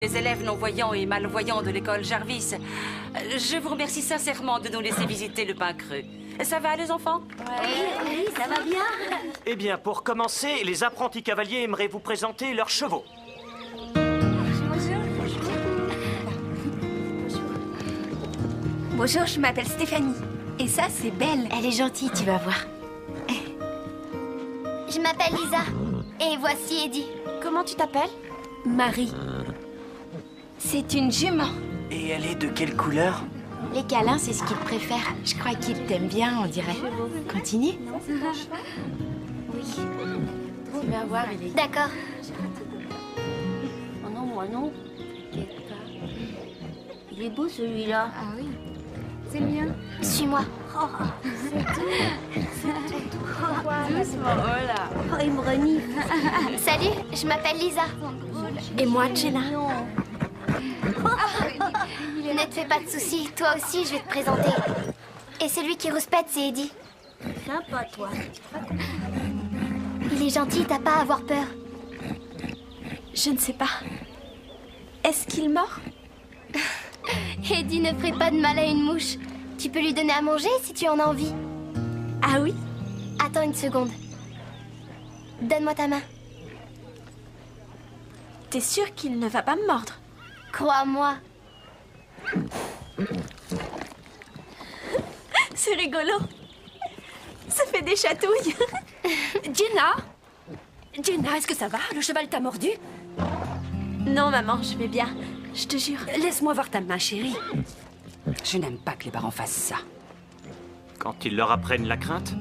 Les élèves non-voyants et malvoyants de l'école Jarvis. Je vous remercie sincèrement de nous laisser visiter le pain creux. Ça va, les enfants? Oui, ça va bien. Eh bien, pour commencer, les apprentis cavaliers aimeraient vous présenter leurs chevaux. Bonjour, je m'appelle Stéphanie. Et ça, c'est Belle. Elle est gentille, tu vas voir. Je m'appelle Lisa. Et voici Eddie. Comment tu t'appelles? Marie. C'est une jument. Et elle est de quelle couleur? Les câlins, c'est ce qu'il préfère. Je crois qu'il t'aime bien, on dirait. Continue. Oui. Tu vas voir, il est... D'accord. Oh non, moi non. T'inquiète pas. Il est beau celui-là. Ah oui, c'est le mien. Suis-moi. Doucement, voilà. Oh, il me renifle. Salut, je m'appelle Lisa. Et moi, Jenna. Ne te fais pas de soucis, toi aussi je vais te présenter. Et celui qui rouspète, c'est Eddie. Sympa, toi. Il est gentil, t'as pas à avoir peur. Je ne sais pas. Est-ce qu'il mord? Eddie ne ferait pas de mal à une mouche. Tu peux lui donner à manger si tu en as envie. Ah oui? Attends une seconde. Donne-moi ta main. T'es sûre qu'il ne va pas me mordre? Crois-moi. C'est rigolo. Ça fait des chatouilles. Jenna? Jenna, est-ce que ça va? Le cheval t'a mordu? Non, maman, je vais bien. Je te jure. Laisse-moi voir ta main, chérie. Je n'aime pas que les parents fassent ça. Quand ils leur apprennent la crainte?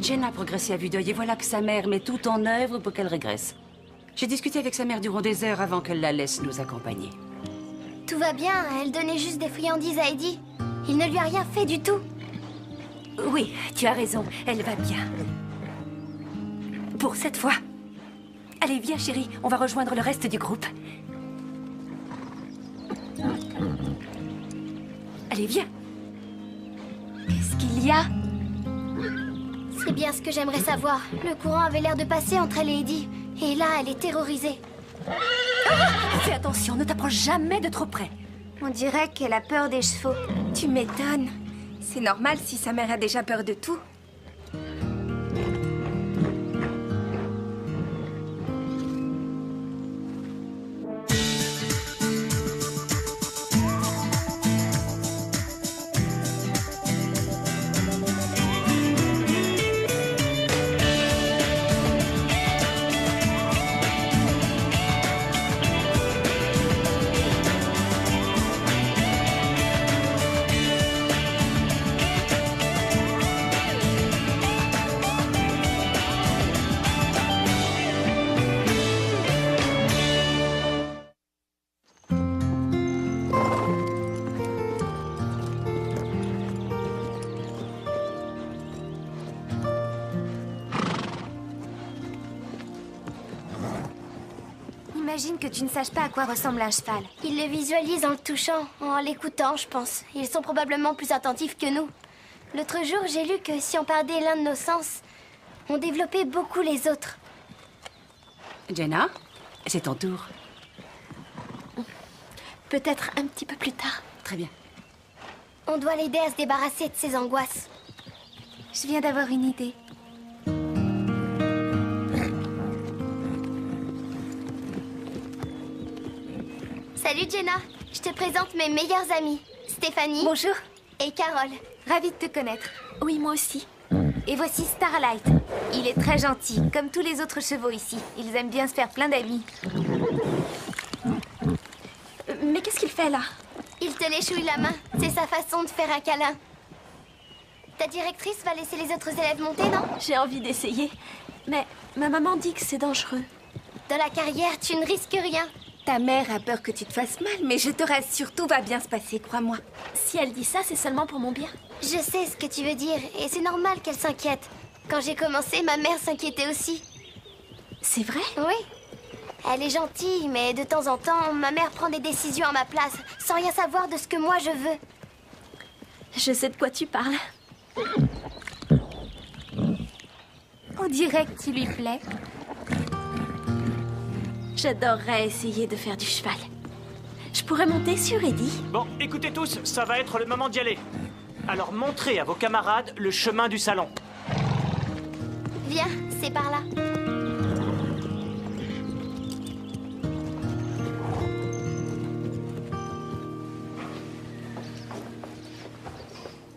Jenna a progressé à vue d'œil et voilà que sa mère met tout en œuvre pour qu'elle régresse. J'ai discuté avec sa mère durant des heures avant qu'elle la laisse nous accompagner. Tout va bien, elle donnait juste des friandises à Eddie. Il ne lui a rien fait du tout. Oui, tu as raison, elle va bien. Pour cette fois. Allez, viens, chérie, on va rejoindre le reste du groupe. Allez, viens. Qu'est-ce qu'il y a? C'est bien ce que j'aimerais savoir. Le courant avait l'air de passer entre elle et Eddie. Et là, elle est terrorisée. Fais attention, ne t'approche jamais de trop près. On dirait qu'elle a peur des chevaux. Tu m'étonnes. C'est normal si sa mère a déjà peur de tout. Imagine que tu ne saches pas à quoi ressemble un cheval. Ils le visualisent en le touchant, en l'écoutant, je pense. Ils sont probablement plus attentifs que nous. L'autre jour, j'ai lu que si on perdait l'un de nos sens, on développait beaucoup les autres. Jenna, c'est ton tour. Peut-être un petit peu plus tard. Très bien. On doit l'aider à se débarrasser de ses angoisses. Je viens d'avoir une idée. Salut Jenna, je te présente mes meilleures amies, Stéphanie Bonjour. et Carole. Ravie de te connaître. Oui, moi aussi. Et voici Starlight. Il est très gentil, comme tous les autres chevaux ici. Ils aiment bien se faire plein d'amis. Mais qu'est-ce qu'il fait là? Il te léchouille la main, c'est sa façon de faire un câlin. Ta directrice va laisser les autres élèves monter, non? J'ai envie d'essayer. Mais ma maman dit que c'est dangereux. Dans la carrière, tu ne risques rien. Ta mère a peur que tu te fasses mal, mais je te rassure, tout va bien se passer, crois-moi. Si elle dit ça, c'est seulement pour mon bien. Je sais ce que tu veux dire, et c'est normal qu'elle s'inquiète. Quand j'ai commencé, ma mère s'inquiétait aussi. C'est vrai? Oui. Elle est gentille, mais de temps en temps, ma mère prend des décisions à ma place, sans rien savoir de ce que moi je veux. Je sais de quoi tu parles. On dirait que tu lui plais. J'adorerais essayer de faire du cheval. Je pourrais monter sur Eddie. Bon, écoutez tous, ça va être le moment d'y aller. Alors montrez à vos camarades le chemin du salon. Viens, c'est par là.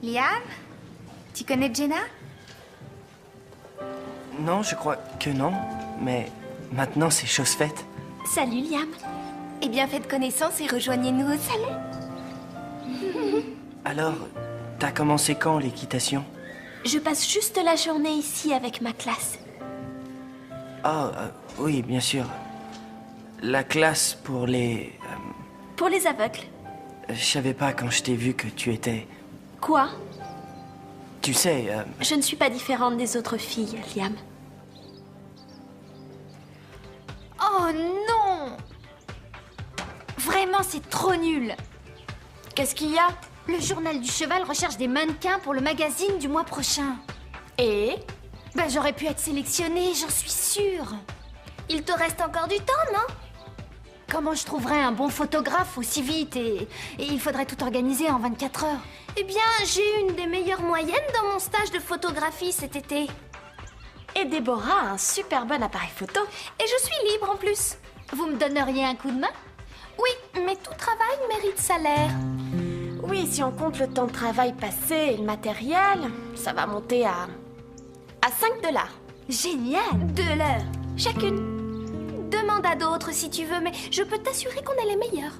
Liam, tu connais Jenna? Non, je crois que non. Mais maintenant, c'est chose faite. Salut, Liam. Eh bien, faites connaissance et rejoignez-nous au salon. Alors, t'as commencé quand l'équitation? Je passe juste la journée ici avec ma classe. Ah, oui, bien sûr. La classe pour les... Pour les aveugles. je savais pas quand je t'ai vu que tu étais... Quoi? Tu sais, Je ne suis pas différente des autres filles, Liam. Oh non! Vraiment, c'est trop nul. Qu'est-ce qu'il y a? Le journal du cheval recherche des mannequins pour le magazine du mois prochain. Et? Ben, j'aurais pu être sélectionnée, j'en suis sûre. Il te reste encore du temps, non? Comment je trouverais un bon photographe aussi vite et il faudrait tout organiser en 24 heures. Eh bien, j'ai eu une des meilleures moyennes dans mon stage de photographie cet été. Et Déborah a un super bon appareil photo. Et je suis libre en plus. Vous me donneriez un coup de main? Oui, mais tout travail mérite salaire. Oui, si on compte le temps de travail passé et le matériel, ça va monter à 5 $. Génial! 2 l'heure. Chacune. Demande à d'autres si tu veux, mais je peux t'assurer qu'on est les meilleurs.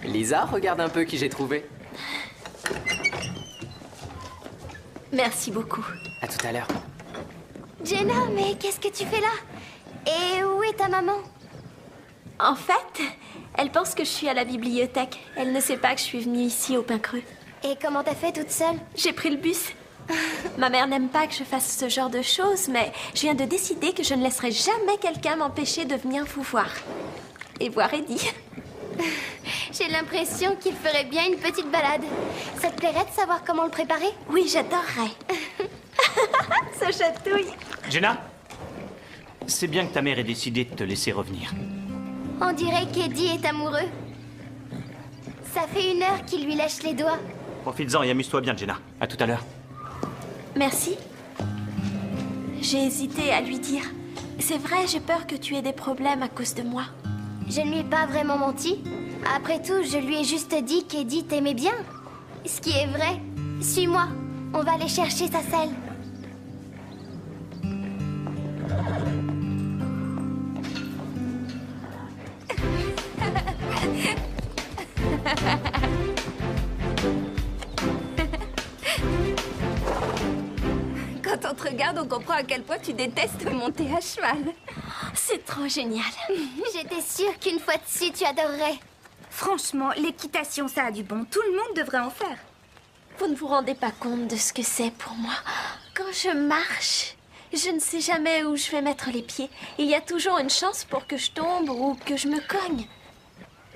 Lisa, regarde un peu qui j'ai trouvé. Merci beaucoup. À tout à l'heure. Jenna, mais qu'est-ce que tu fais là? Et où est ta maman? En fait, elle pense que je suis à la bibliothèque. Elle ne sait pas que je suis venue ici au Pain Creux. Et comment t'as fait toute seule? J'ai pris le bus. Ma mère n'aime pas que je fasse ce genre de choses, mais je viens de décider que je ne laisserai jamais quelqu'un m'empêcher de venir vous voir. Et voir Eddie. J'ai l'impression qu'il ferait bien une petite balade. Ça te plairait de savoir comment le préparer? Oui, j'adorerais. Ça chatouille. Jenna, c'est bien que ta mère ait décidé de te laisser revenir. On dirait qu'Eddie est amoureux. Ça fait 1 heure qu'il lui lèche les doigts. Profites-en et amuse-toi bien, Jenna. À tout à l'heure. Merci. J'ai hésité à lui dire. C'est vrai, j'ai peur que tu aies des problèmes à cause de moi. Je ne lui ai pas vraiment menti. Après tout, je lui ai juste dit qu'Eddie t'aimait bien. Ce qui est vrai. Suis-moi. On va aller chercher sa selle. Quand on te regarde, on comprend à quel point tu détestes monter à cheval. C'est trop génial. J'étais sûre qu'une fois dessus, tu adorerais. Franchement, l'équitation, ça a du bon. Tout le monde devrait en faire. Vous ne vous rendez pas compte de ce que c'est pour moi. Quand je marche, je ne sais jamais où je vais mettre les pieds. Il y a toujours une chance pour que je tombe ou que je me cogne.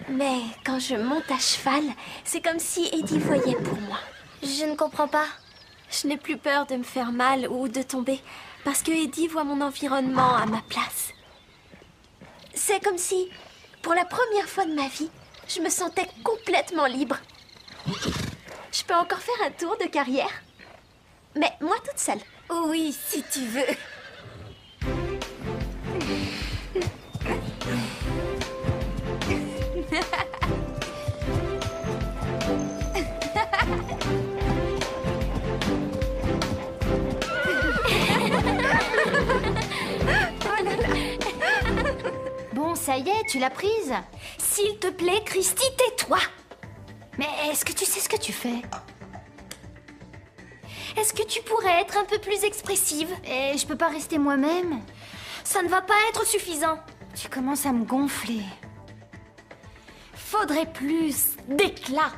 Mais quand je monte à cheval, c'est comme si Eddie voyait pour moi. Je ne comprends pas. Je n'ai plus peur de me faire mal ou de tomber, parce que Eddie voit mon environnement à ma place. C'est comme si, pour la première fois de ma vie, je me sentais complètement libre. Je peux encore faire un tour de carrière, mais moi toute seule. Oui, si tu veux. Bon, ça y est, tu l'as prise. S'il te plaît, Christy, tais-toi. Mais est-ce que tu sais ce que tu fais? Est-ce que tu pourrais être un peu plus expressive? Et je peux pas rester moi-même. Ça ne va pas être suffisant. Tu commences à me gonfler. Faudrait plus d'éclat.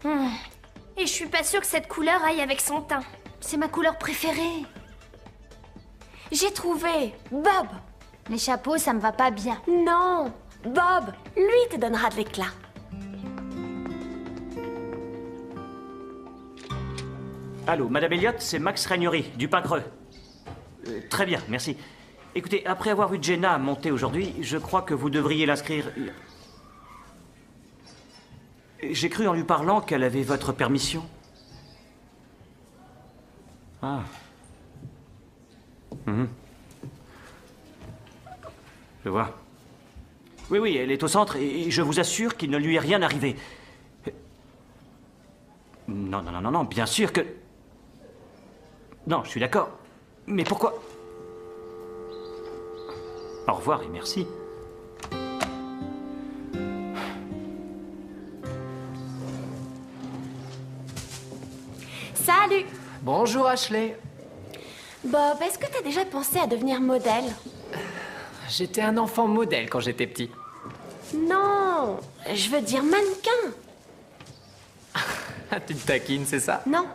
Et je suis pas sûre que cette couleur aille avec son teint. C'est ma couleur préférée. J'ai trouvé Bob. Les chapeaux, ça me va pas bien. Non, Bob, lui te donnera de l'éclat. Allô, Madame Elliott, c'est Max Ragnery, du Pain Creux. Très bien, merci. Écoutez, après avoir vu Jenna monter aujourd'hui, je crois que vous devriez l'inscrire... J'ai cru en lui parlant qu'elle avait votre permission. Ah. Je vois. Oui, oui, elle est au centre et je vous assure qu'il ne lui est rien arrivé. Non, non, non, non, non, bien sûr que... Non, je suis d'accord. Mais pourquoi... Au revoir et merci. Salut. Bonjour Ashley. Bob, est-ce que t'as déjà pensé à devenir modèle? J'étais un enfant modèle quand j'étais petit. Non, je veux dire mannequin. Tu te taquines, c'est ça? Non,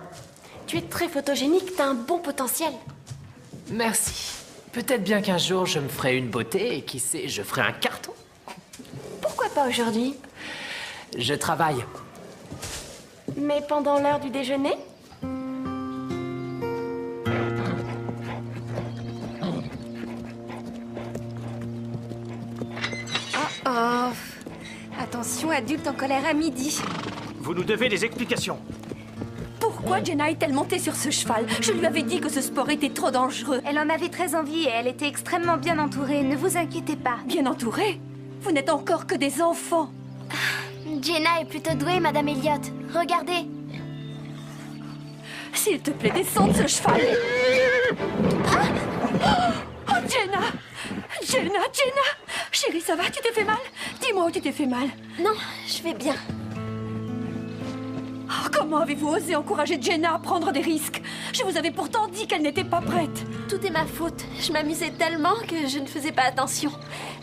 tu es très photogénique, t'as un bon potentiel. Merci. Peut-être bien qu'un jour je me ferai une beauté et qui sait, je ferai un carton. Pourquoi pas aujourd'hui? Je travaille. Mais pendant l'heure du déjeuner? Oh, attention, adulte en colère à midi. Vous nous devez des explications. Pourquoi Jenna est-elle montée sur ce cheval? Je lui avais dit que ce sport était trop dangereux. Elle en avait très envie et elle était extrêmement bien entourée. Ne vous inquiétez pas. Bien entourée? Vous n'êtes encore que des enfants. Jenna est plutôt douée, Madame Elliott. Regardez. S'il te plaît, descends de ce cheval. Oh, Jenna! Jenna! Chérie, ça va? Tu t'es fait mal? Dis-moi où tu t'es fait mal. Non, je vais bien. Oh, comment avez-vous osé encourager Jenna à prendre des risques? Je vous avais pourtant dit qu'elle n'était pas prête. Tout est ma faute. Je m'amusais tellement que je ne faisais pas attention.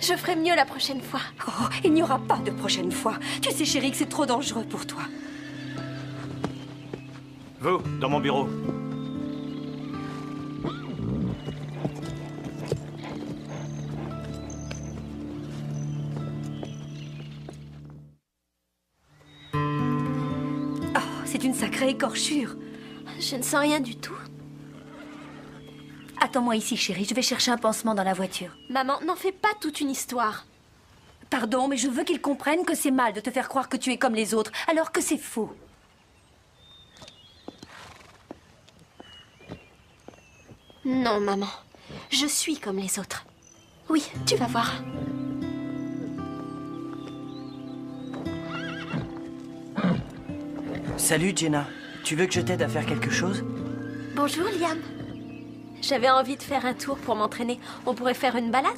Je ferai mieux la prochaine fois. Oh, il n'y aura pas de prochaine fois. Tu sais, chérie, que c'est trop dangereux pour toi. Vous, dans mon bureau. Oh, c'est une sacrée écorchure. Je ne sens rien du tout. Attends-moi ici, chérie. Je vais chercher un pansement dans la voiture. Maman, n'en fais pas toute une histoire. Pardon, mais je veux qu'ils comprennent que c'est mal de te faire croire que tu es comme les autres, alors que c'est faux. Non, maman. Je suis comme les autres. Oui, tu vas voir. Salut Jenna, tu veux que je t'aide à faire quelque chose? Bonjour, Liam. J'avais envie de faire un tour pour m'entraîner. On pourrait faire une balade?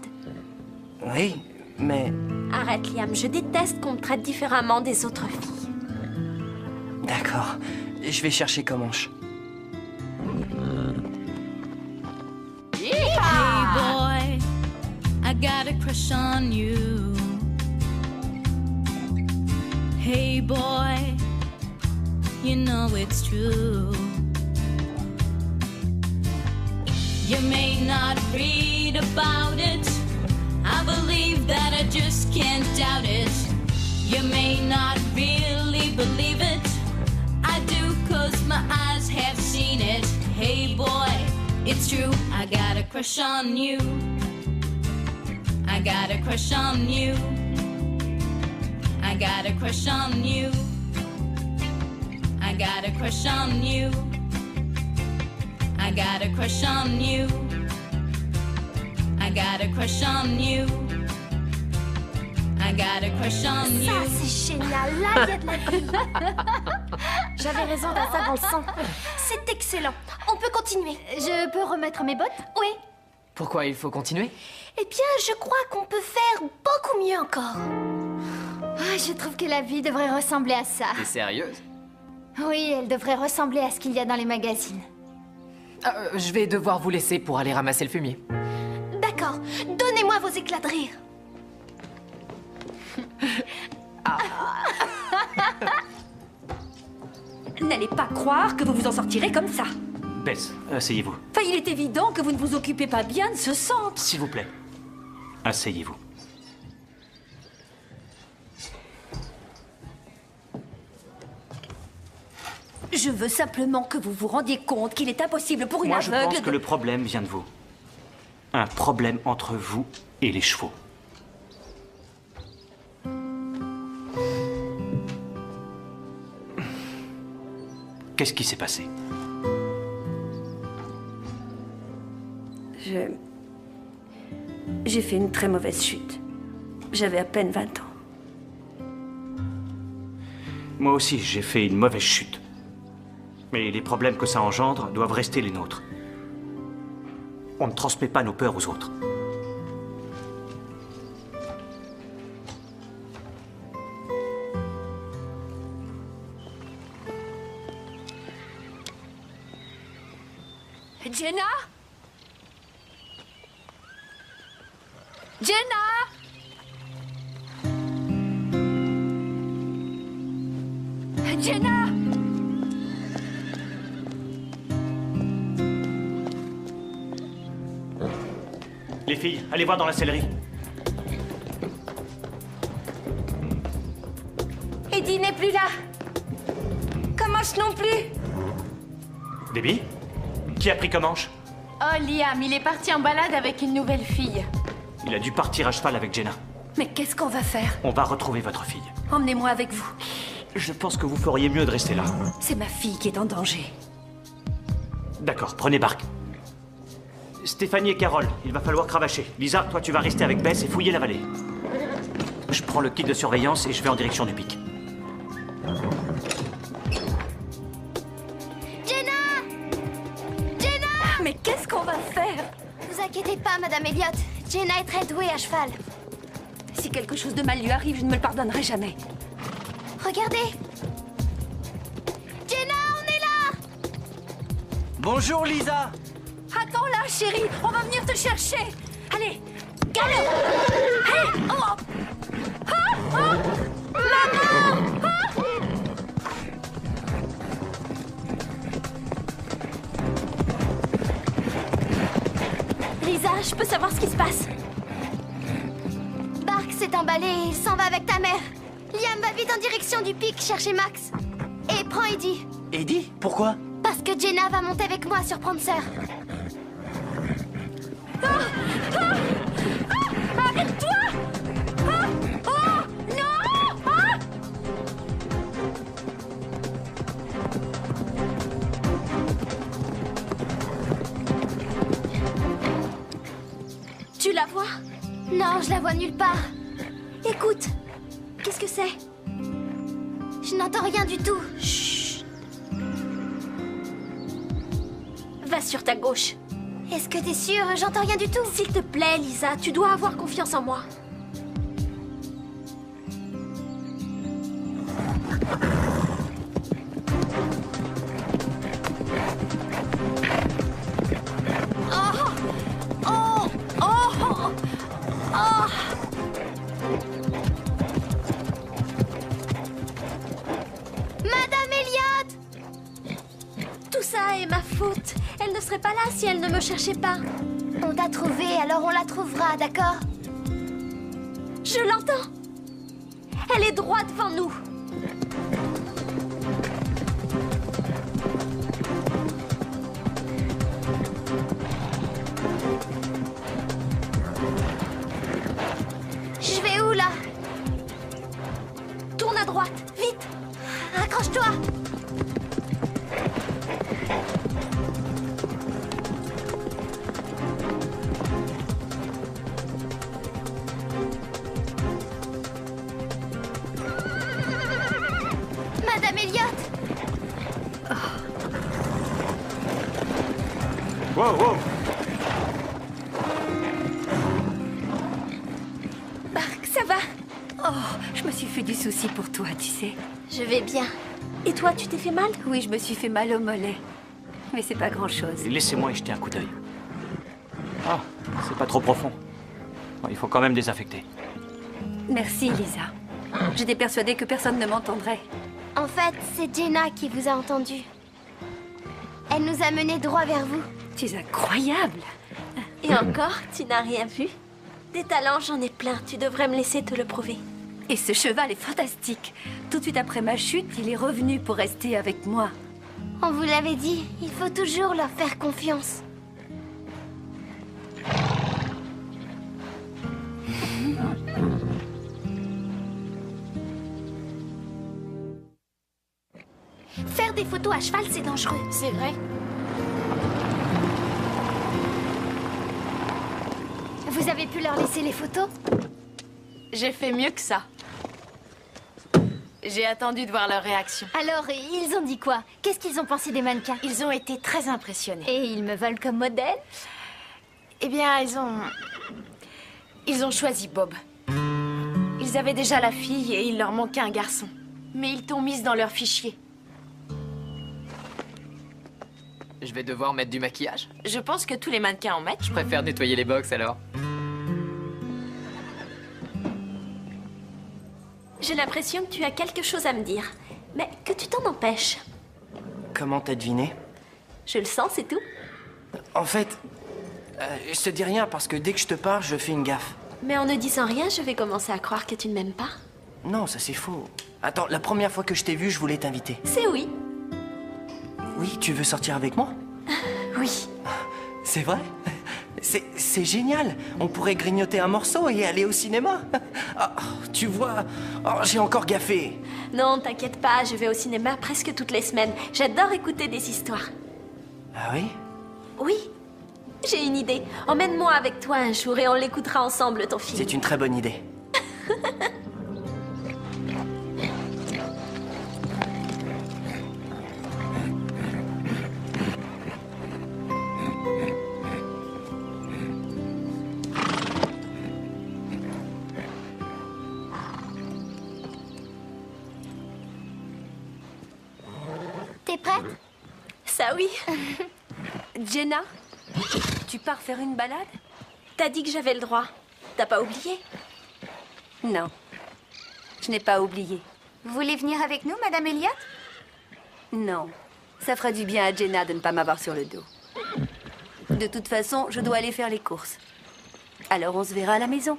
Oui, mais... Arrête, Liam. Je déteste qu'on me traite différemment des autres filles. D'accord, je vais chercher Comanche. Hey boy, I got a crush on you. Hey boy, you know it's true. You may not read about it, I believe that I just can't doubt it. You may not really believe it, I do 'cause my eyes have seen it. Hey boy, it's true, I got a crush on you. I got a crush on you. I got a crush on you. I got a crush on you. I got a crush on you. I got a crush on you. I got a crush on you. Ça, c'est génial. Là, il y a de la vie. J'avais raison, t'as ça dans le sang. C'est excellent. On peut continuer. Je peux remettre mes bottes? Oui. Pourquoi il faut continuer? Eh bien, je crois qu'on peut faire beaucoup mieux encore. Ah, je trouve que la vie devrait ressembler à ça. T'es sérieuse? Oui, elle devrait ressembler à ce qu'il y a dans les magazines. Je vais devoir vous laisser pour aller ramasser le fumier. D'accord. Donnez-moi vos éclats de rire. N'allez pas croire que vous vous en sortirez comme ça. Bess, asseyez-vous. Enfin, il est évident que vous ne vous occupez pas bien de ce centre. S'il vous plaît. Asseyez-vous. Je veux simplement que vous vous rendiez compte qu'il est impossible pour une Moi, je aveugle pense que le problème vient de vous. Un problème entre vous et les chevaux. Qu'est-ce qui s'est passé? J'ai fait une très mauvaise chute. J'avais à peine 20 ans. Moi aussi, j'ai fait une mauvaise chute. Mais les problèmes que ça engendre doivent rester les nôtres. On ne transmet pas nos peurs aux autres. Jenna? Jenna? Jenna? Les filles, allez voir dans la sellerie. Eddie n'est plus là. Comanche non plus. Debbie? Qui a pris Comanche? Oh, Liam, il est parti en balade avec une nouvelle fille. Il a dû partir à cheval avec Jenna. Mais qu'est-ce qu'on va faire? On va retrouver votre fille. Emmenez-moi avec vous. Je pense que vous feriez mieux de rester là. C'est ma fille qui est en danger. D'accord, prenez barque. Stéphanie et Carole, il va falloir cravacher. Lisa, toi tu vas rester avec Bess et fouiller la vallée. Je prends le kit de surveillance et je vais en direction du pic. Jenna! Jenna! Mais qu'est-ce qu'on va faire? Vous inquiétez pas, Madame Elliott. Jenna est très douée à cheval. Si quelque chose de mal lui arrive, je ne me le pardonnerai jamais. Regardez! Jenna, on est là! Bonjour, Lisa. Attends là, chérie, on va venir te chercher. Allez, galop! Allez, oh! Ah, ah! Maman! Ah! Lisa, je peux savoir ce qui se passe? Bark s'est emballé et il s'en va avec ta mère. Liam va vite en direction du pic chercher Max. Et prends Eddie. Eddie, pourquoi? Parce que Jenna va monter avec moi sur Prancer. Arrête-toi! Ah! Oh! Non! Ah! Tu la vois? Non, je la vois nulle part. Écoute, qu'est-ce que c'est? Je n'entends rien du tout. Chut. Va sur ta gauche. Est-ce que t'es sûre? J'entends rien du tout. S'il te plaît, Lisa, tu dois avoir confiance en moi. Madame Elliott! Tout ça est ma faute. Elle ne serait pas là si elle ne me cherchait pas. On t'a trouvé, alors on la trouvera, d'accord? Je l'entends. Elle est droit devant nous. Je vais où, là? Tourne à droite, vite. Accroche-toi! Madame Elliott! Wow, wow! Bark, ça va? Oh, je me suis fait du souci pour toi, tu sais. Je vais bien. Et toi, tu t'es fait mal? Oui, je me suis fait mal au mollet. Mais c'est pas grand-chose. Laissez-moi y jeter un coup d'œil. Ah, c'est pas trop profond. Bon, il faut quand même désinfecter. Merci, Lisa. J'étais persuadée que personne ne m'entendrait. En fait, c'est Jenna qui vous a entendu. Elle nous a menés droit vers vous. Tu es incroyable. Et encore, tu n'as rien vu? Des talents, j'en ai plein. Tu devrais me laisser te le prouver. Et ce cheval est fantastique. Tout de suite après ma chute, il est revenu pour rester avec moi. On vous l'avait dit, il faut toujours leur faire confiance. Faire des photos à cheval, c'est dangereux. C'est vrai? Vous avez pu leur laisser les photos? J'ai fait mieux que ça. J'ai attendu de voir leur réaction. Alors, ils ont dit quoi? Qu'est-ce qu'ils ont pensé des mannequins? Ils ont été très impressionnés. Et ils me veulent comme modèle? Eh bien, ils ont choisi Bob. Ils avaient déjà la fille et il leur manquait un garçon. Mais ils t'ont mise dans leur fichier. Je vais devoir mettre du maquillage. Je pense que tous les mannequins en mettent. Je préfère nettoyer les box alors. J'ai l'impression que tu as quelque chose à me dire. Mais que tu t'en empêches. Comment t'as deviné? Je le sens, c'est tout. En fait, je te dis rien parce que dès que je te parle, je fais une gaffe. Mais en ne disant rien, je vais commencer à croire que tu ne m'aimes pas. Non, ça c'est faux. Attends, la première fois que je t'ai vu, je voulais t'inviter. C'est oui. Oui, tu veux sortir avec moi? Oui. C'est vrai? C'est génial. On pourrait grignoter un morceau et aller au cinéma. Ah, tu vois, j'ai encore gaffé. Non, t'inquiète pas, je vais au cinéma presque toutes les semaines. J'adore écouter des histoires. Ah oui? Oui. J'ai une idée. Emmène-moi avec toi un jour et on l'écoutera ensemble, ton film. C'est une très bonne idée. T'es prête? Ça oui. Jenna, tu pars faire une balade? T'as dit que j'avais le droit. T'as pas oublié? Non, je n'ai pas oublié. Vous voulez venir avec nous, Madame Elliot? Non, ça fera du bien à Jenna de ne pas m'avoir sur le dos. De toute façon, je dois aller faire les courses. Alors on se verra à la maison.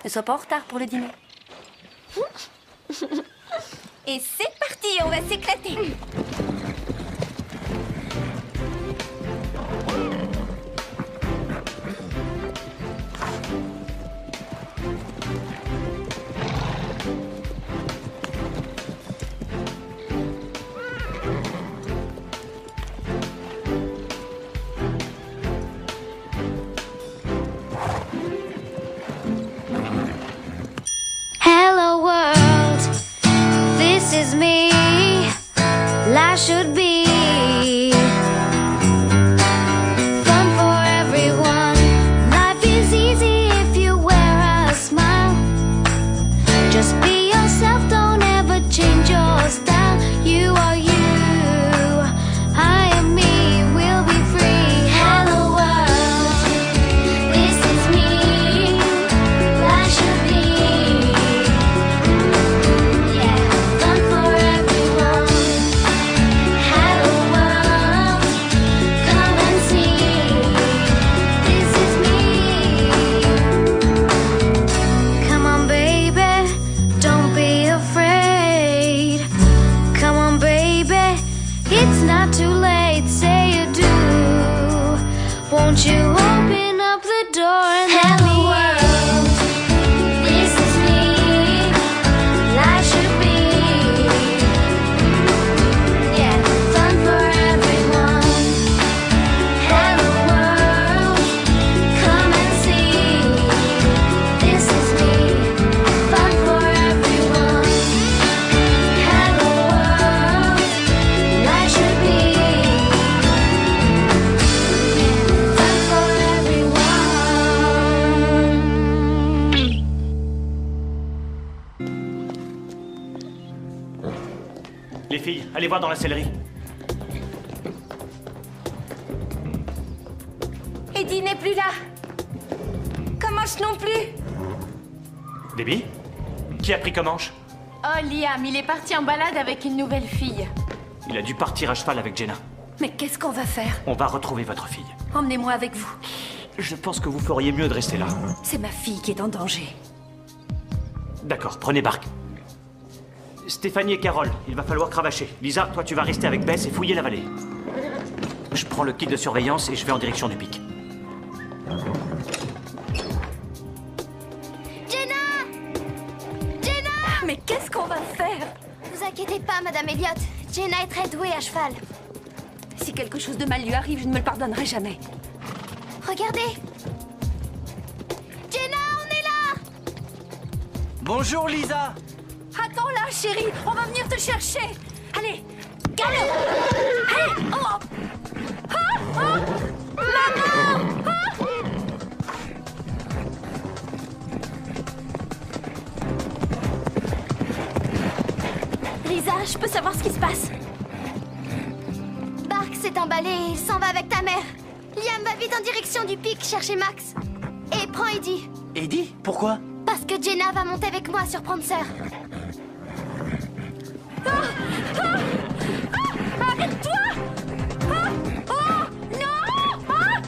Ne sois pas en retard pour le dîner. Et c'est parti, on va s'éclater. Hello world, this is me. Life should be fun for everyone. Life is easy if you wear a smile. Just be yourself, don't ever change your style. You are you, I am me, we'll be free. Hello world, this is me. Life should be fun for everyone. Hello world, come and see. This is me. Come on, baby, don't be afraid. Come on, baby, it's not too late. Say you do. Won't you open up the door and let me in? This is me. Life should be fun for everyone. Hello world, come and see. This is me. Fun for everyone. Hello world, life should be fun for everyone. Les filles, allez voir dans la sellerie. Eddie n'est plus là. Comanche non plus. Debbie? Qui a pris Comanche? Oh, Liam, il est parti en balade avec une nouvelle fille. Il a dû partir à cheval avec Jenna. Mais qu'est-ce qu'on va faire? On va retrouver votre fille. Emmenez-moi avec vous. Je pense que vous feriez mieux de rester là. C'est ma fille qui est en danger. D'accord, prenez Bark. Stéphanie et Carole, il va falloir cravacher. Lisa, toi tu vas rester avec Bess et fouiller la vallée. Je prends le kit de surveillance et je vais en direction du pic. Jenna! Jenna! Mais qu'est-ce qu'on va faire? Vous inquiétez pas, Madame Elliot. Jenna est très douée à cheval. Si quelque chose de mal lui arrive, je ne me le pardonnerai jamais. Regardez! Jenna, on est là! Bonjour, Lisa. Attends là, chérie, on va venir te chercher. Allez, galop! Allez, oh! Ah, ah! Maman! Ah! Lisa, je peux savoir ce qui se passe? Bark s'est emballé et il s'en va avec ta mère. Liam va vite en direction du pic chercher Max. Et prends Eddie. Eddie, pourquoi? Parce que Jenna va monter avec moi sur Prancer. Arrête-toi! Ah! Oh! Non! Ah!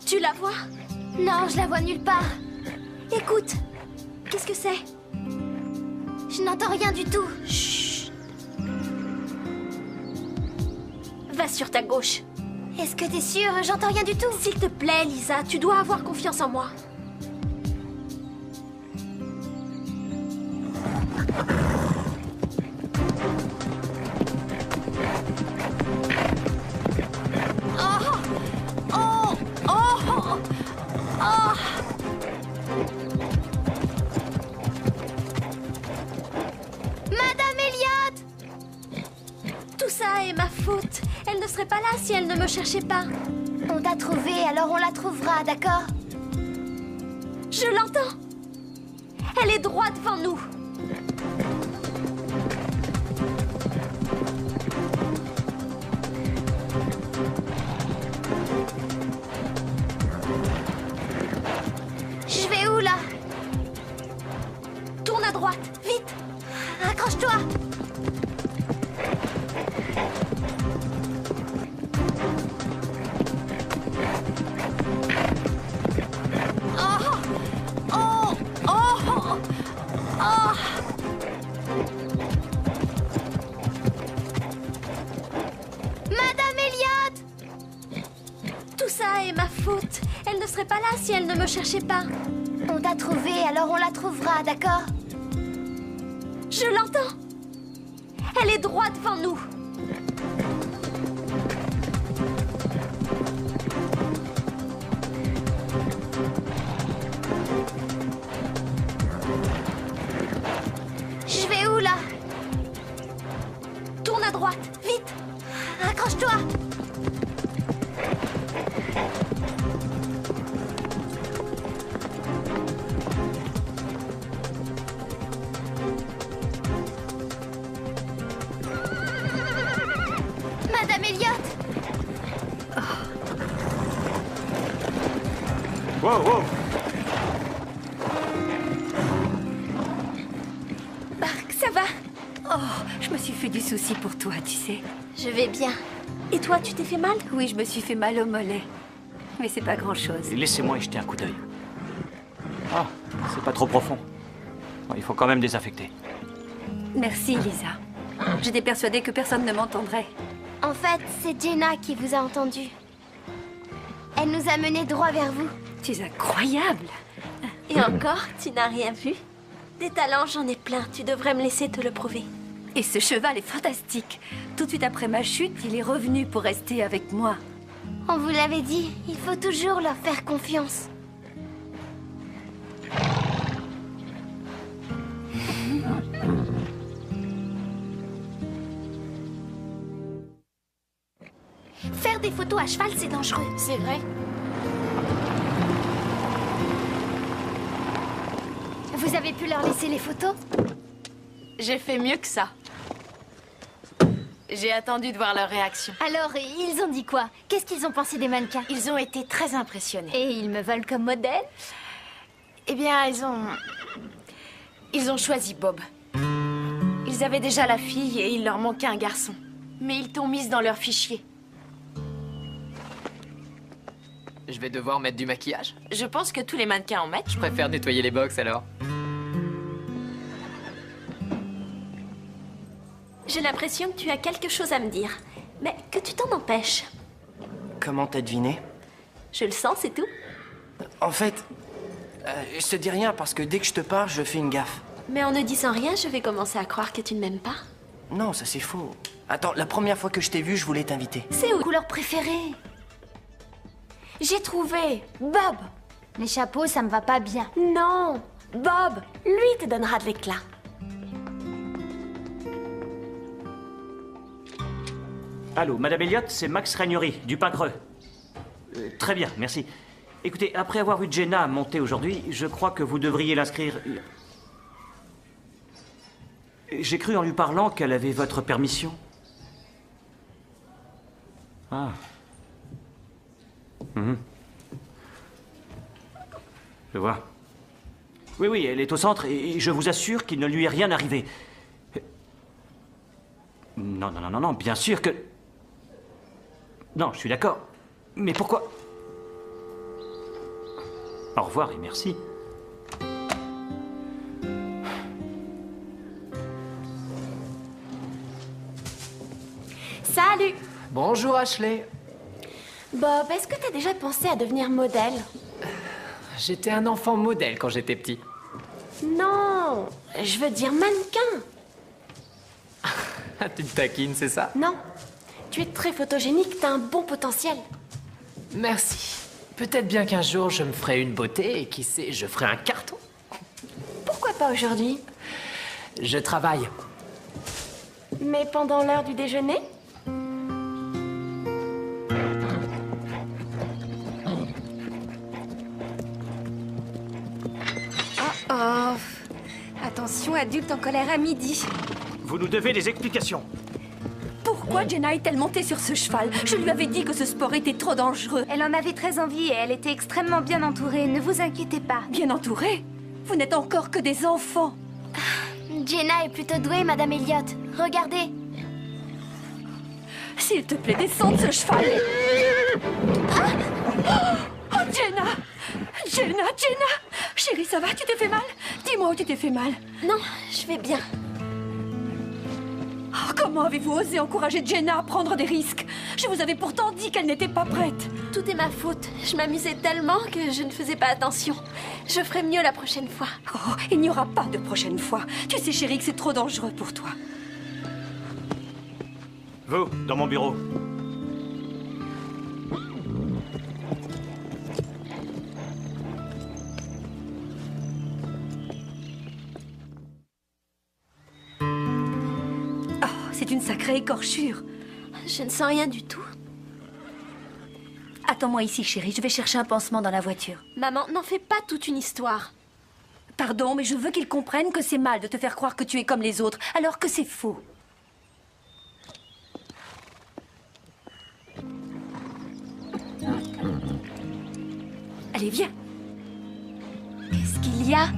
Tu la vois? Non, je la vois nulle part. Écoute, qu'est-ce que c'est? Je n'entends rien du tout. Chut. Va sur ta gauche. Est-ce que t'es sûre? J'entends rien du tout. S'il te plaît, Lisa, tu dois avoir confiance en moi. Oh! Oh! Oh! Oh! Madame Elliot! Tout ça est ma faute. Elle ne serait pas là si elle ne me cherchait pas. On t'a trouvé, alors on la trouvera, d'accord? Je l'entends. Elle est droit devant nous. Je vais où, là? Tourne à droite, vite. Accroche-toi! Oh! Oh! Oh! Oh! Madame Elliot! Tout ça est ma faute. Elle ne serait pas là si elle ne me cherchait pas. On t'a trouvé, alors on la trouvera, d'accord? Je l'entends. Elle est droit devant nous. Je vais où, là? Tourne à droite, vite. Accroche-toi! Madame Elliot! Wow, wow! Bark, ça va? Oh, je me suis fait du souci pour toi, tu sais. Je vais bien. Et toi, tu t'es fait mal? Oui, je me suis fait mal au mollet. Mais c'est pas grand-chose. Laissez-moi y jeter un coup d'œil. Ah, c'est pas trop profond. Bon, il faut quand même désinfecter. Merci, Lisa. J'étais persuadée que personne ne m'entendrait. En fait, c'est Jenna qui vous a entendu. Elle nous a menés droit vers vous. Tu es incroyable. Et encore, tu n'as rien vu? Des talents, j'en ai plein. Tu devrais me laisser te le prouver. Et ce cheval est fantastique. Tout de suite après ma chute, il est revenu pour rester avec moi. On vous l'avait dit, il faut toujours leur faire confiance. Faire des photos à cheval, c'est dangereux. C'est vrai. Vous avez pu leur laisser les photos? J'ai fait mieux que ça. J'ai attendu de voir leur réaction. Alors, ils ont dit quoi? Qu'est-ce qu'ils ont pensé des mannequins? Ils ont été très impressionnés. Et ils me veulent comme modèle? Eh bien, ils ont choisi Bob. Ils avaient déjà la fille et il leur manquait un garçon. Mais ils t'ont mise dans leur fichier. Je vais devoir mettre du maquillage. Je pense que tous les mannequins en mettent. Je préfère nettoyer les box alors. J'ai l'impression que tu as quelque chose à me dire. Mais que tu t'en empêches. Comment t'as deviné? Je le sens, c'est tout. En fait, je te dis rien parce que dès que je te parle, je fais une gaffe. Mais en ne disant rien, je vais commencer à croire que tu ne m'aimes pas. Non, ça c'est faux. Attends, la première fois que je t'ai vu, je voulais t'inviter. C'est où? Couleur préférée. J'ai trouvé Bob. Les chapeaux, ça me va pas bien. Non, Bob, lui te donnera de l'éclat. Allô, Madame Elliott, c'est Max Ragnery, du Pain Creux. Très bien, merci. Écoutez, après avoir vu Jenna monter aujourd'hui, je crois que vous devriez l'inscrire. J'ai cru en lui parlant qu'elle avait votre permission. Ah. Mhm. Je vois. Oui, oui, elle est au centre et je vous assure qu'il ne lui est rien arrivé. Non, non, non, non, non, bien sûr que... Non, je suis d'accord. Mais pourquoi? Au revoir et merci. Salut. Bonjour Ashley. Bob, est-ce que t'as déjà pensé à devenir modèle? J'étais un enfant modèle quand j'étais petit. Non, je veux dire mannequin. Tu te taquines, c'est ça? Non, tu es très photogénique, t'as un bon potentiel. Merci. Peut-être bien qu'un jour je me ferai une beauté et qui sait, je ferai un carton. Pourquoi pas aujourd'hui? Je travaille. Mais pendant l'heure du déjeuner? Oh, attention, adulte en colère à midi. Vous nous devez des explications. Pourquoi Jenna est-elle montée sur ce cheval? Je lui avais dit que ce sport était trop dangereux. Elle en avait très envie et elle était extrêmement bien entourée. Ne vous inquiétez pas. Bien entourée? Vous n'êtes encore que des enfants. Jenna est plutôt douée, Madame Elliott. Regardez. S'il te plaît, descends de ce cheval. Oh, Jenna! Jenna! Chérie, ça va? Tu t'es fait mal? Dis-moi où tu t'es fait mal. Non, je vais bien. Oh, comment avez-vous osé encourager Jenna à prendre des risques? Je vous avais pourtant dit qu'elle n'était pas prête. Tout est ma faute. Je m'amusais tellement que je ne faisais pas attention. Je ferai mieux la prochaine fois. Oh, il n'y aura pas de prochaine fois. Tu sais, chérie, que c'est trop dangereux pour toi. Vous, dans mon bureau. Oh, c'est une sacrée écorchure. Je ne sens rien du tout. Attends-moi ici, chérie. Je vais chercher un pansement dans la voiture. Maman, n'en fais pas toute une histoire. Pardon, mais je veux qu'ils comprennent que c'est mal de te faire croire que tu es comme les autres, alors que c'est faux. Allez, viens. Qu'est-ce qu'il y a?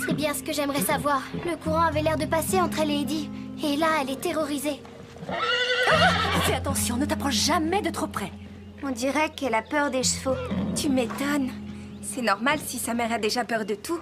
C'est bien ce que j'aimerais savoir. Le courant avait l'air de passer entre elle et Eddie. Et là, elle est terrorisée. Fais attention, ne t'approche jamais de trop près. On dirait qu'elle a peur des chevaux. Tu m'étonnes. C'est normal si sa mère a déjà peur de tout.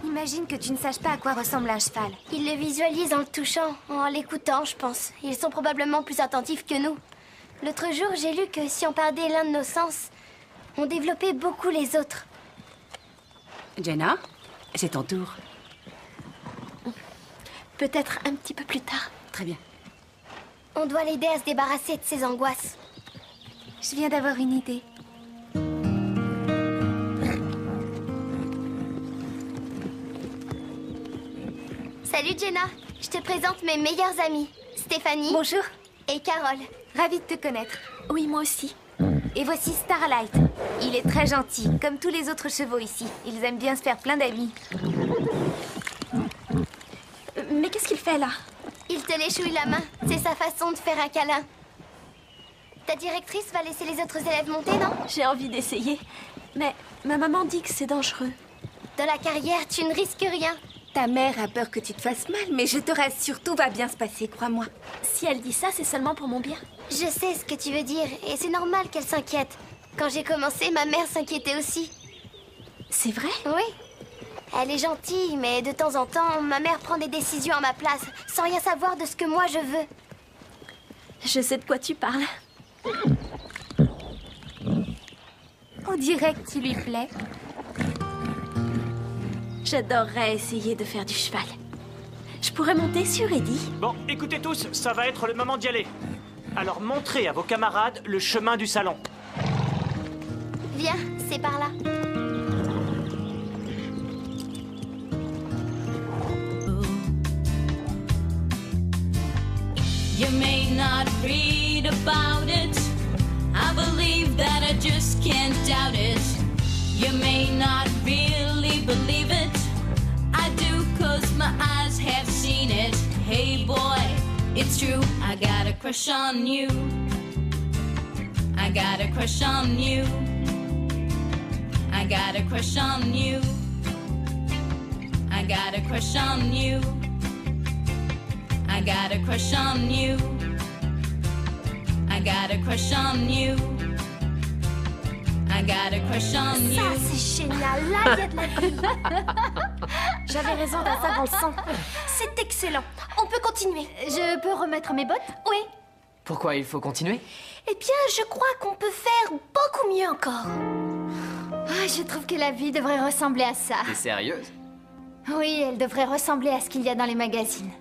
Imagine que tu ne saches pas à quoi ressemble un cheval. Ils le visualisent en le touchant, en l'écoutant, je pense. Ils sont probablement plus attentifs que nous. L'autre jour, j'ai lu que si on perdait l'un de nos sens, on développait beaucoup les autres. Jenna, c'est ton tour. Peut-être un petit peu plus tard. Très bien. On doit l'aider à se débarrasser de ses angoisses. Je viens d'avoir une idée. Salut Jenna, je te présente mes meilleures amies, Stéphanie. Bonjour. Et Carole. Ravie de te connaître. Oui, moi aussi. Et voici Starlight. Il est très gentil, comme tous les autres chevaux ici. Ils aiment bien se faire plein d'amis. Mais qu'est-ce qu'il fait là? Il te léchouille la main. C'est sa façon de faire un câlin. Ta directrice va laisser les autres élèves monter, non? J'ai envie d'essayer. Mais ma maman dit que c'est dangereux. Dans la carrière, tu ne risques rien. Ta mère a peur que tu te fasses mal, mais je te rassure, tout va bien se passer, crois-moi. Si elle dit ça, c'est seulement pour mon bien. Je sais ce que tu veux dire, et c'est normal qu'elle s'inquiète. Quand j'ai commencé, ma mère s'inquiétait aussi. C'est vrai? Oui. Elle est gentille, mais de temps en temps, ma mère prend des décisions à ma place, sans rien savoir de ce que moi je veux. Je sais de quoi tu parles. On dirait que tu lui plais. J'adorerais essayer de faire du cheval. Je pourrais monter sur Eddie. Bon, écoutez tous, ça va être le moment d'y aller. Alors montrez à vos camarades le chemin du salon. Viens, c'est par là. You may not read about it. I believe that I just can't doubt it. You may not really believe it. I do, 'cause my eyes have seen it. Hey boy, it's true, I got a crush on you. I got a crush on you. I got a crush on you. I got a crush on you. I got a crush on you. I got a crush on you. I got a crush on you. Ça, c'est génial. Là, il y a de la vie. J'avais raison d'un ça dans le sang. C'est excellent. On peut continuer. Je peux remettre mes bottes? Oui. Pourquoi il faut continuer? Eh bien, je crois qu'on peut faire beaucoup mieux encore. Ah, je trouve que la vie devrait ressembler à ça. T'es sérieuse? Oui, elle devrait ressembler à ce qu'il y a dans les magazines.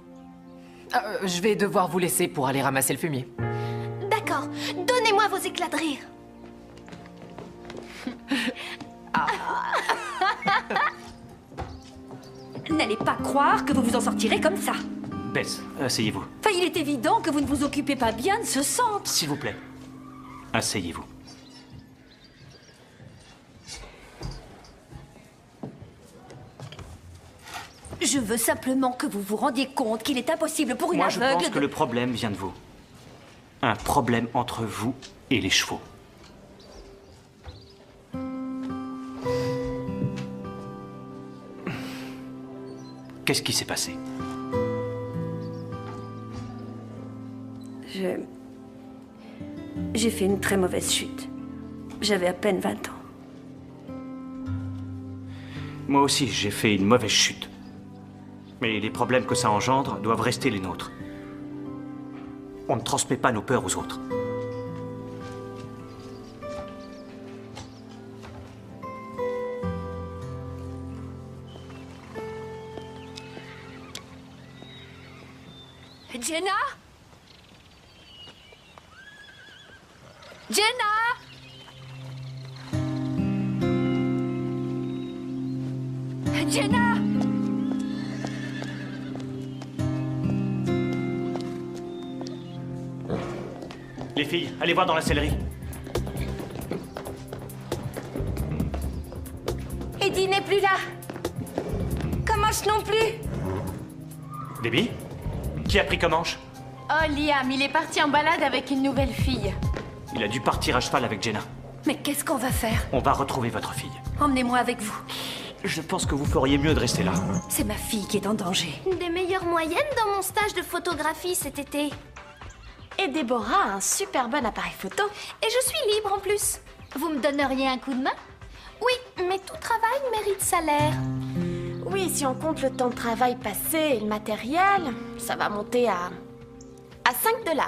Je vais devoir vous laisser pour aller ramasser le fumier. D'accord. Donnez-moi vos éclats de rire. N'allez pas croire que vous vous en sortirez comme ça. Bess, asseyez-vous. Enfin, il est évident que vous ne vous occupez pas bien de ce centre. S'il vous plaît. Asseyez-vous. Je veux simplement que vous vous rendiez compte qu'il est impossible pour une Moi, je aveugle pense que le problème vient de vous. Un problème entre vous et les chevaux. Qu'est-ce qui s'est passé? J'ai fait une très mauvaise chute. J'avais à peine 20 ans. Moi aussi, j'ai fait une mauvaise chute. Mais les problèmes que ça engendre doivent rester les nôtres. On ne transmet pas nos peurs aux autres. Jenna? Jenna? Jenna? Les filles, allez voir dans la sellerie. Eddie n'est plus là. Comanche non plus. Debbie? Qui a pris Comanche? Oh, Liam, il est parti en balade avec une nouvelle fille. Il a dû partir à cheval avec Jenna. Mais qu'est-ce qu'on va faire? On va retrouver votre fille. Emmenez-moi avec vous. Je pense que vous feriez mieux de rester là. C'est ma fille qui est en danger. Une des meilleures moyennes dans mon stage de photographie cet été. Et Déborah a un super bon appareil photo. Et je suis libre en plus. Vous me donneriez un coup de main? Oui, mais tout travail mérite salaire. Oui, si on compte le temps de travail passé et le matériel, ça va monter à 5 $.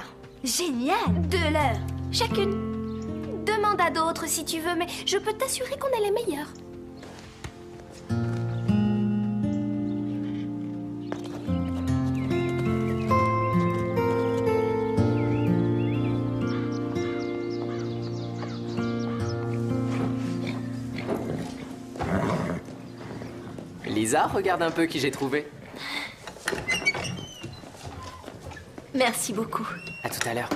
Génial. $2. Chacune. Demande à d'autres si tu veux, mais je peux t'assurer qu'on est les meilleurs. Lisa, regarde un peu qui j'ai trouvé. Merci beaucoup. À tout à l'heure.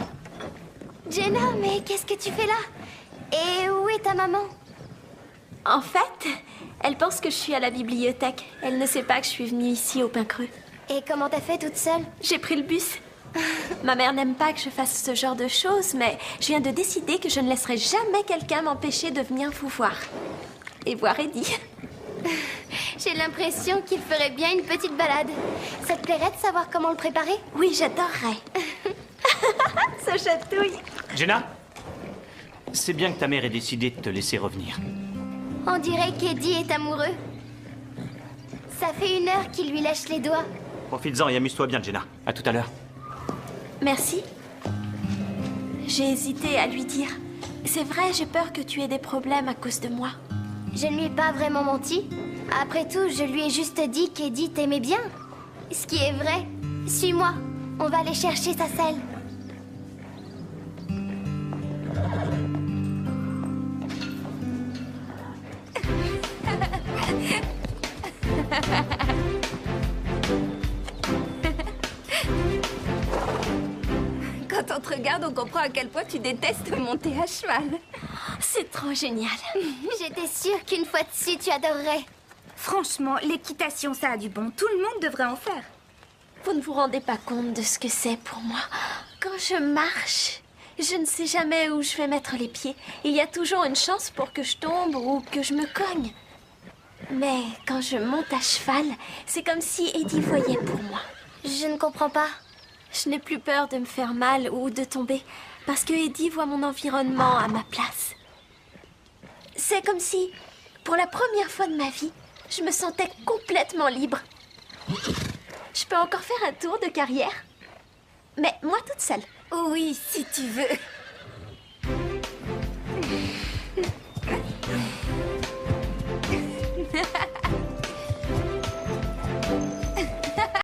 Jenna, mais qu'est-ce que tu fais là? Et où est ta maman? En fait, elle pense que je suis à la bibliothèque. Elle ne sait pas que je suis venue ici au Pain Creux. Et comment t'as fait toute seule? J'ai pris le bus. Ma mère n'aime pas que je fasse ce genre de choses, mais je viens de décider que je ne laisserai jamais quelqu'un m'empêcher de venir vous voir. Et voir Eddie. J'ai l'impression qu'il ferait bien une petite balade. Ça te plairait de savoir comment le préparer? Oui, j'adorerais. Ça chatouille. Jenna, c'est bien que ta mère ait décidé de te laisser revenir. On dirait qu'Eddie est amoureux. Ça fait 1 heure qu'il lui lèche les doigts. Profites-en et amuse-toi bien, Jenna. À tout à l'heure. Merci. J'ai hésité à lui dire. C'est vrai, j'ai peur que tu aies des problèmes à cause de moi. Je ne lui ai pas vraiment menti. Après tout, je lui ai juste dit qu'Eddie t'aimait bien. Ce qui est vrai. Suis-moi. On va aller chercher sa selle. Quand on te regarde, on comprend à quel point tu détestes monter à cheval. C'est trop génial. J'étais sûre qu'une fois dessus, tu adorerais. Franchement, l'équitation, ça a du bon. Tout le monde devrait en faire. Vous ne vous rendez pas compte de ce que c'est pour moi. Quand je marche, je ne sais jamais où je vais mettre les pieds. Il y a toujours une chance pour que je tombe ou que je me cogne. Mais quand je monte à cheval, c'est comme si Eddie voyait pour moi. Je ne comprends pas. Je n'ai plus peur de me faire mal ou de tomber, parce que Eddie voit mon environnement à ma place. C'est comme si, pour la première fois de ma vie, je me sentais complètement libre. Je peux encore faire un tour de carrière, mais moi toute seule. Oui, si tu veux.